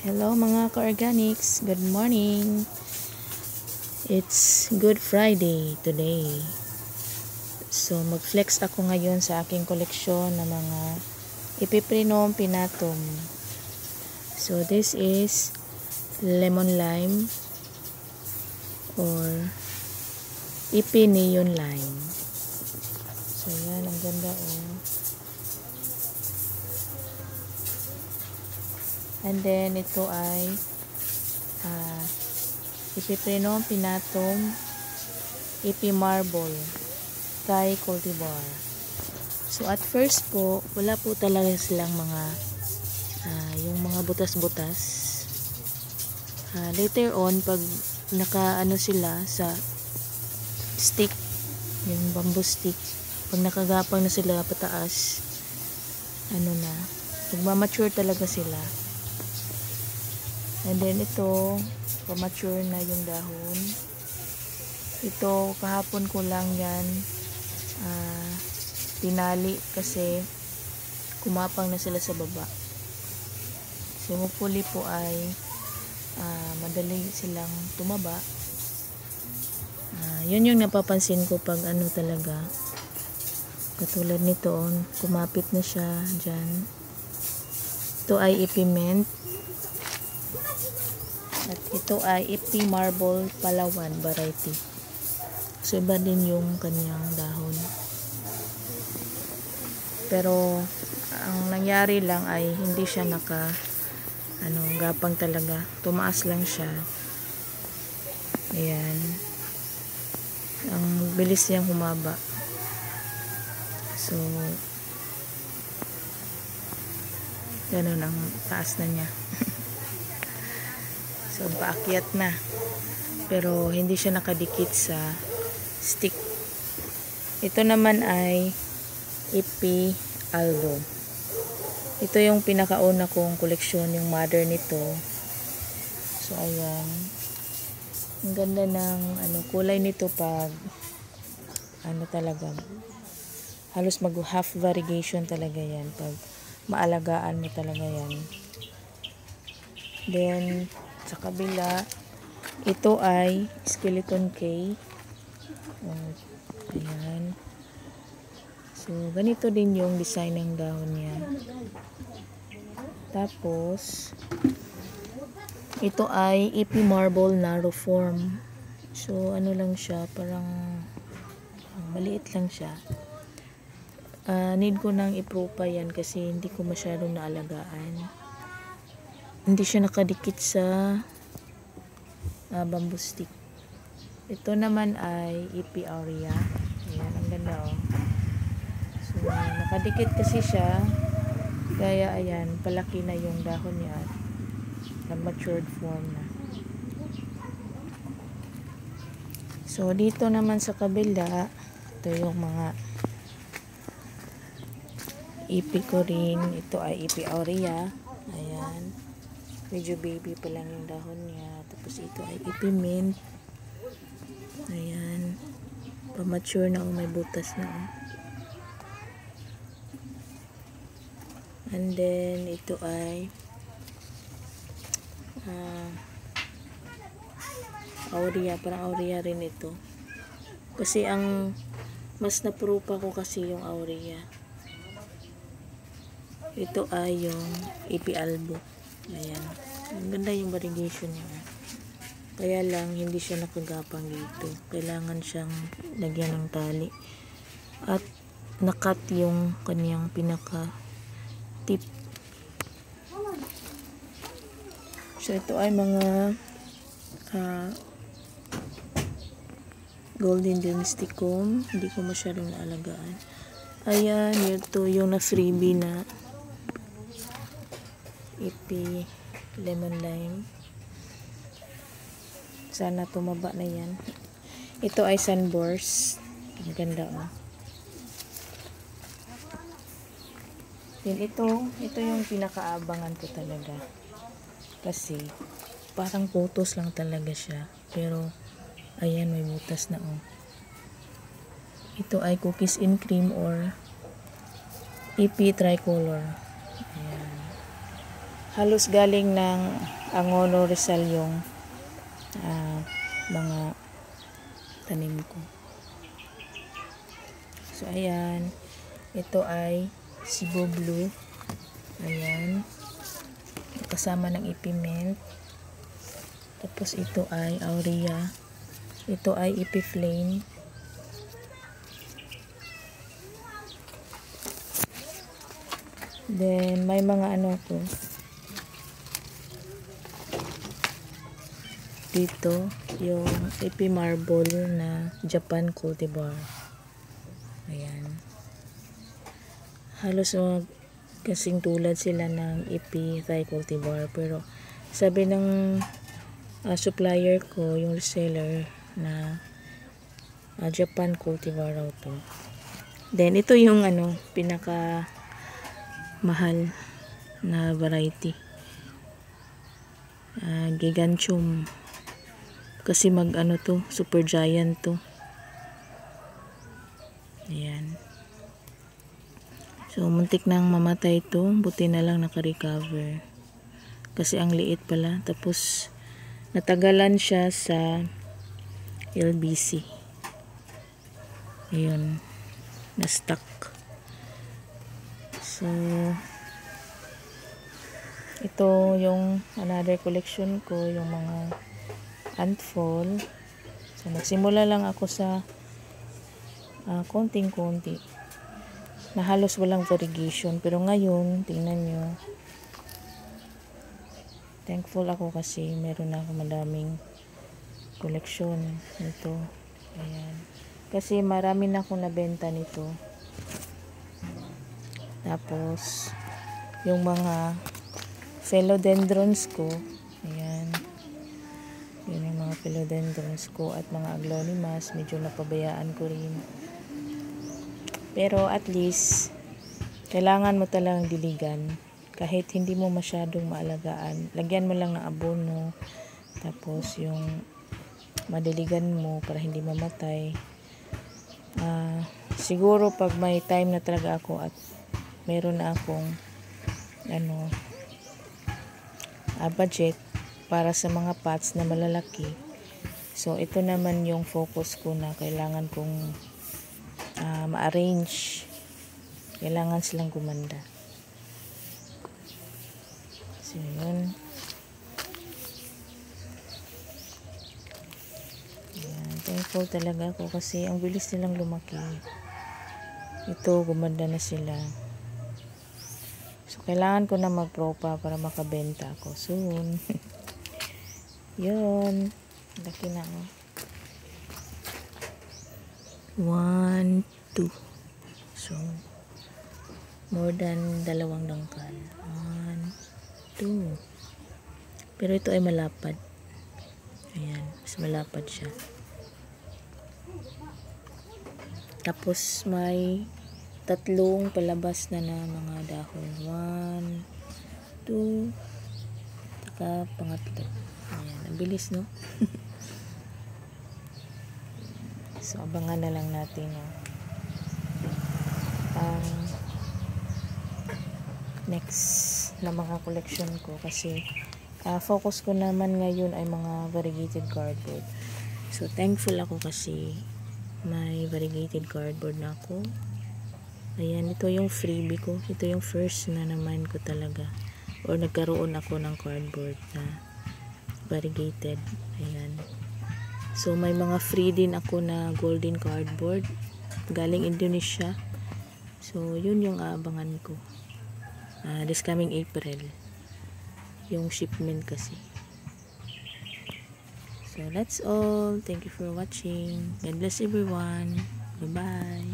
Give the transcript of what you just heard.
Hello mga ka-organics, good morning. It's Good Friday today. So mag-flex ako ngayon sa aking koleksyon ng mga Epiprinum pinnatum. So this is lemon lime or Epi neon lime. So yan, ang ganda oh. And then ito ay Epiprinum pinnatum Epi marble Thai cultivar. So at first po, wala po talaga silang mga yung mga butas-butas. Later on, pag naka-ano sila sa stick, yung bamboo stick, pag nakagapang na sila pataas, magmamature talaga sila. And then ito, pamature na yung dahon. Ito, kahapon ko lang yan tinali kasi kumapang na sila sa baba. So hopefully po ay madali silang tumaba. Yun yung napapansin ko pag talaga. Katulad nito, kumapit na siya dyan. Ito ay Epi mint. At ito ay Epi marble Palawan variety. So iba din yung kanyang dahon. Pero ang nangyari lang ay hindi siya gapang talaga. Tumaas lang siya. Ayan. Ang bilis niyang humaba. So ganun ang taas na niya. So paakyat na. Pero hindi siya nakadikit sa stick. Ito naman ay Epi albo. Ito yung pinakauna kong koleksyon, yung mother nito. So ayan. Ang ganda ng kulay nito pag talaga. Halos mag half variegation talaga yan pag maalagaan mo talaga yan. Then sa kabila, ito ay skeleton K. Ayan. So, ganito din yung design ng dahon niya. Tapos, ito ay Epi marble narrow form. So, lang siya, parang maliit lang siya. Need ko nang ipropa yan kasi hindi ko masyadong naalagaan. Hindi siya nakadikit sa bamboo stick. Ito naman ay Epi aurea. Ayan, ang ganda oh. So, nakadikit kasi siya. Kaya ayan, palaki na yung dahon niya. Nag-matured form na. So, dito naman sa kabila, ito yung mga Epi ko rin. Ito ay Epi aurea. Ayan. Medyo baby pa lang yung dahon niya. Tapos ito ay Epi mint. Ayan. Pamature na may butas na And then ito ay aurea, parang aurea rin ito. Kasi ang mas napurupa ko kasi yung aurea. Ito ay yung Epi albo. Ayan. Ang ganda yung variegation niya. Kaya lang hindi siya nakagapang dito. Kailangan siyang lagyan ng tali. At nakat yung kanyang pinaka tip. So ito ay mga golden domesticum. Hindi ko masyadong naalagaan. Ayan, ito yung na freebie na Epi lemon lime. Sana tumaba na yan. Ito ay sunburst. Ang ganda oh. Then ito yung pinakaabangan ko talaga. Kasi parang putos lang talaga siya. Pero ayan, may butas na oh. Ito ay cookies in cream or Epi tricolor. Ayan. halos galing ng Angono Rizal yung mga tanim ko. So ayan, ito ay Cebu Blue. Ayan, kasama ng ipiment. Tapos ito ay Aurea. Ito ay Epiflame. Then may mga ano ko dito, yung Epi Marble na Japan cultivar. Ayan. Halos kasing tulad sila ng Epi Thai cultivar, pero sabi ng supplier ko, yung reseller, na Japan cultivar raw to. Then ito yung pinaka mahal na variety, Gigantium, kasi to, super giant to. Ayan. So muntik nang mamatay to, buti na lang naka-recover kasi ang liit pala. Tapos natagalan siya sa LBC. Ayun, na-stuck. So ito yung another collection ko, yung mga antfall. So nagsimula lang ako sa konting-konti na halos walang variegation, pero ngayon tingnan nyo, thankful ako kasi meron na ako madaming collection nito. Ayan, kasi marami na akong nabenta nito. Tapos yung mga philodendrons ko, ayan, yun yung mga philodendrons ko, at mga aglaonimas, medyo napabayaan ko rin. Pero at least kailangan mo talagang diligan kahit hindi mo masyadong maalagaan. Lagyan mo lang ng abono, tapos yung madiligan mo para hindi mamatay. Siguro pag may time na talaga ako at meron na akong budget para sa mga pots na malalaki, so ito naman yung focus ko na kailangan kong ma-arrange. Kailangan silang gumanda. So yun. Ayan, thankful talaga ako kasi ang bilis nilang lumaki. Ito, gumanda na sila. So kailangan ko na magpropa para makabenta ako soon. Yun, laki na ako. 1, 2. So more than 2 dangkal. 1, 2. Pero ito ay malapad. Ayan, mas malapad siya. Tapos may 3 palabas na mga dahon. 1, 2, saka pangatlo. Ayan, ang bilis, no? So abangan na lang natin ang next na mga collection ko, kasi focus ko naman ngayon ay mga variegated cardboard. So thankful ako kasi may variegated cardboard na ako. Ayan, ito yung freebie ko. Ito yung first na naman ko talaga, or nagkaroon ako ng cardboard na variegated. Ayan. So may mga free din ako na golden cardboard galing Indonesia. So yun yung aabangan ko this coming April, yung shipment kasi. So that's all. Thank you for watching. God bless everyone. Bye bye.